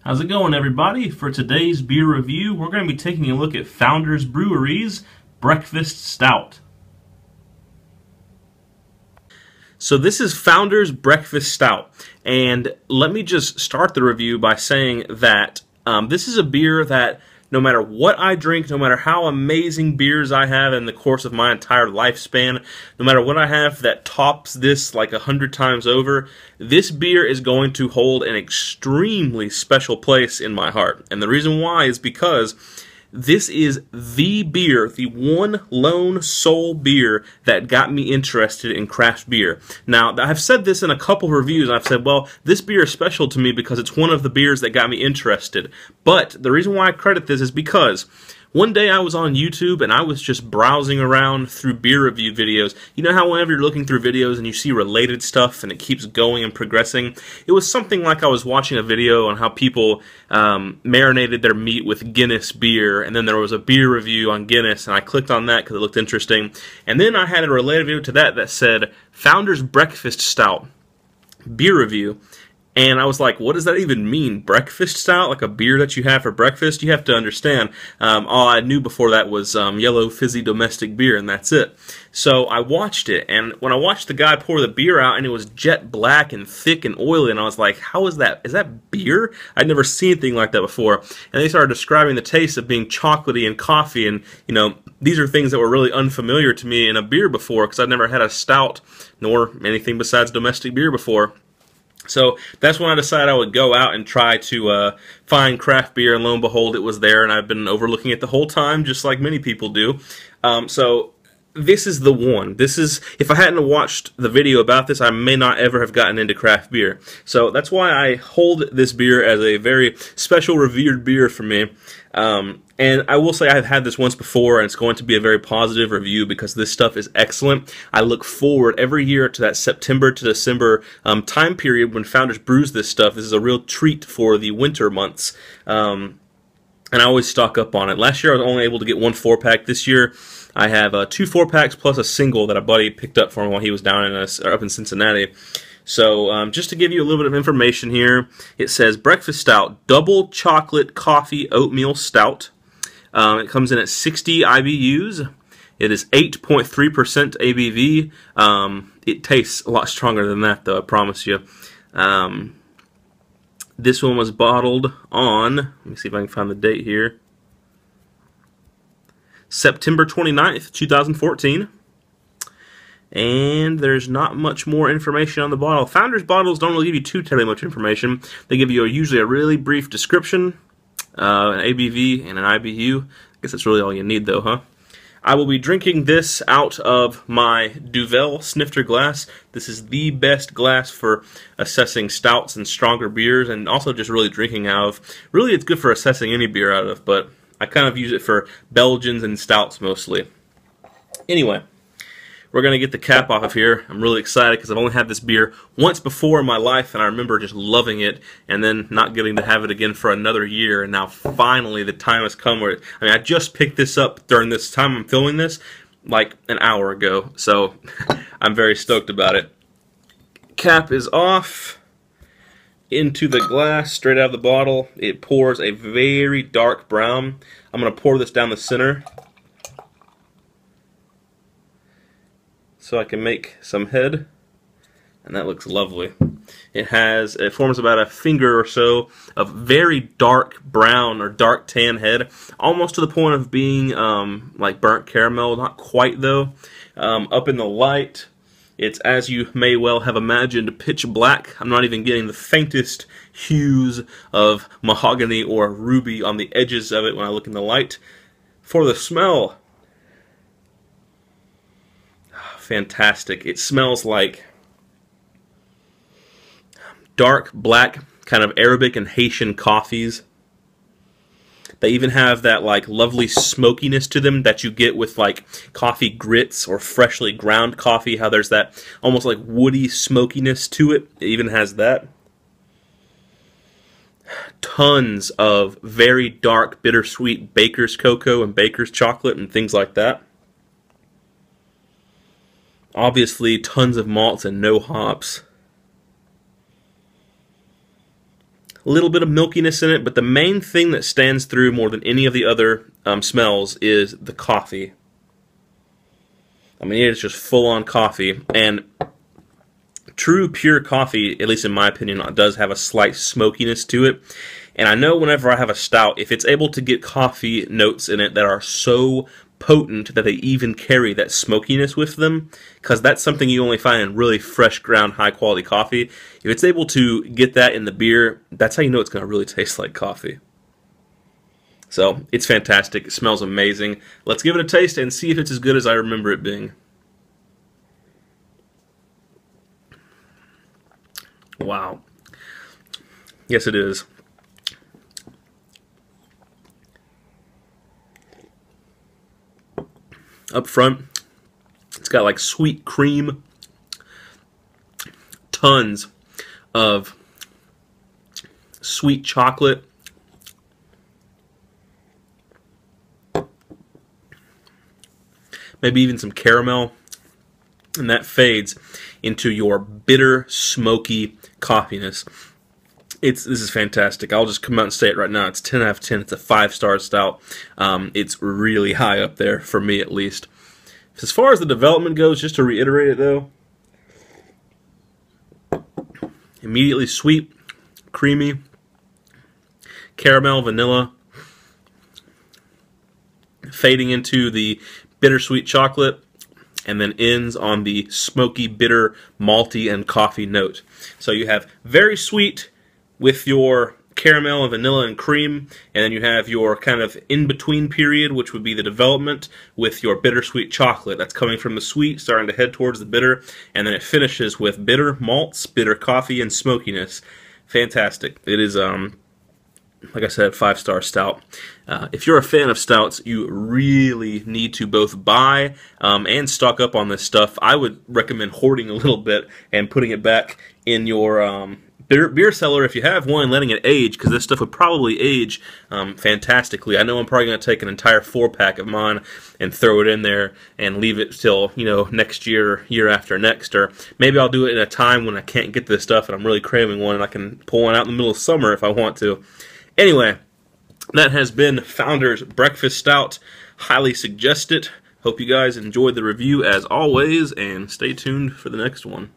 How's it going, everybody? For today's beer review, we're going to be taking a look at Founders Brewery's Breakfast Stout. So this is Founders Breakfast Stout, and let me just start the review by saying that this is a beer that no matter what I drink, no matter how amazing beers I have in the course of my entire lifespan, no matter what I have that tops this like 100 times over, this beer is going to hold an extremely special place in my heart. And the reason why is because this is the beer, the one lone sole beer that got me interested in craft beer. Now, I've said this in a couple reviews, and I've said, well, this beer is special to me because it's one of the beers that got me interested. But the reason why I credit this is because one day I was on YouTube and I was just browsing around through beer review videos. You know how whenever you're looking through videos and you see related stuff and it keeps going and progressing? It was something like I was watching a video on how people marinated their meat with Guinness beer, and then there was a beer review on Guinness, and I clicked on that because it looked interesting. And then I had a related video to that that said, Founders Breakfast Stout, beer review. And I was like, what does that even mean? Breakfast stout? Like a beer that you have for breakfast? You have to understand, all I knew before that was yellow fizzy domestic beer, and that's it. So I watched it, and when I watched the guy pour the beer out, and it was jet black and thick and oily, and I was like, how is that? Is that beer? I'd never seen anything like that before. And they started describing the taste of being chocolatey and coffee, and, you know, these are things that were really unfamiliar to me in a beer before, because I'd never had a stout, nor anything besides domestic beer before. So that's when I decided I would go out and try to find craft beer, and lo and behold, it was there, and I've been overlooking it the whole time, just like many people do. So this is the one. This is, if I hadn't watched the video about this, I may not ever have gotten into craft beer. So that's why I hold this beer as a very special, revered beer for me. And I will say I've had this once before, and it's going to be a very positive review because this stuff is excellent. I look forward every year to that September to December time period when Founders brews this stuff. This is a real treat for the winter months. And I always stock up on it. Last year I was only able to get one 4-pack. This year I have 2 4-packs plus a single that a buddy picked up for me while he was down in up in Cincinnati. So just to give you a little bit of information here, it says Breakfast Stout, double chocolate coffee oatmeal stout. It comes in at 60 IBUs. It is 8.3% ABV. It tastes a lot stronger than that, though, I promise you. This one was bottled on, let me see if I can find the date here, September 29th, 2014. And there's not much more information on the bottle. Founders bottles don't really give you too terribly much information. They give you usually a really brief description, an ABV, and an IBU. I guess that's really all you need, though, huh? I will be drinking this out of my Duvel snifter glass. This is the best glass for assessing stouts and stronger beers, and also just really drinking out of. Really, it's good for assessing any beer out of, but I kind of use it for Belgians and stouts mostly. Anyway, we're going to get the cap off of here. I'm really excited because I've only had this beer once before in my life, and I remember just loving it and then not getting to have it again for another year, and now finally the time has come where, I mean, I just picked this up during this time I'm filming this, like an hour ago, so I'm very stoked about it. Cap is off. Into the glass, straight out of the bottle. It pours a very dark brown. I'm going to pour this down the center so I can make some head, and that looks lovely. It forms about a finger or so of very dark brown or dark tan head, almost to the point of being like burnt caramel, not quite though. Up in the light, it's, as you may well have imagined, pitch black. I'm not even getting the faintest hues of mahogany or ruby on the edges of it when I look in the light. For the smell, fantastic. It smells like dark black kind of Arabic and Haitian coffees. They even have that like lovely smokiness to them that you get with like coffee grits or freshly ground coffee, how there's that almost like woody smokiness to it. It even has that. Tons of very dark bittersweet baker's cocoa and baker's chocolate and things like that. Obviously, tons of malts and no hops. A little bit of milkiness in it, but the main thing that stands through more than any of the other smells is the coffee. I mean, it is just full-on coffee, and true pure coffee, at least in my opinion, does have a slight smokiness to it. And I know whenever I have a stout, if it's able to get coffee notes in it that are so potent that they even carry that smokiness with them, because that's something you only find in really fresh ground, high-quality coffee. If it's able to get that in the beer, that's how you know it's going to really taste like coffee. So, it's fantastic. It smells amazing. Let's give it a taste and see if it's as good as I remember it being. Wow. Yes, it is. Up front, it's got like sweet cream, tons of sweet chocolate, maybe even some caramel, and that fades into your bitter, smoky coffeeness. This is fantastic. I'll just come out and say it right now. It's 10 out of 10. It's a 5-star stout. It's really high up there, for me at least. As far as the development goes, just to reiterate it though, immediately sweet, creamy, caramel, vanilla, fading into the bittersweet chocolate, and then ends on the smoky, bitter, malty, and coffee note. So you have very sweet with your caramel and vanilla and cream, and then you have your kind of in-between period, which would be the development, with your bittersweet chocolate. That's coming from the sweet, starting to head towards the bitter, and then it finishes with bitter malts, bitter coffee, and smokiness. Fantastic. It is, like I said, 5-star stout. If you're a fan of stouts, you really need to both buy and stock up on this stuff. I would recommend hoarding a little bit and putting it back in your beer cellar if you have one, letting it age, because this stuff would probably age fantastically. I know I'm probably going to take an entire 4-pack of mine and throw it in there and leave it till, you know, next year, year after next, or maybe I'll do it in a time when I can't get this stuff and I'm really craving one and I can pull one out in the middle of summer if I want to. Anyway, that has been Founder's Breakfast Stout. Highly suggest it. Hope you guys enjoyed the review as always, and stay tuned for the next one.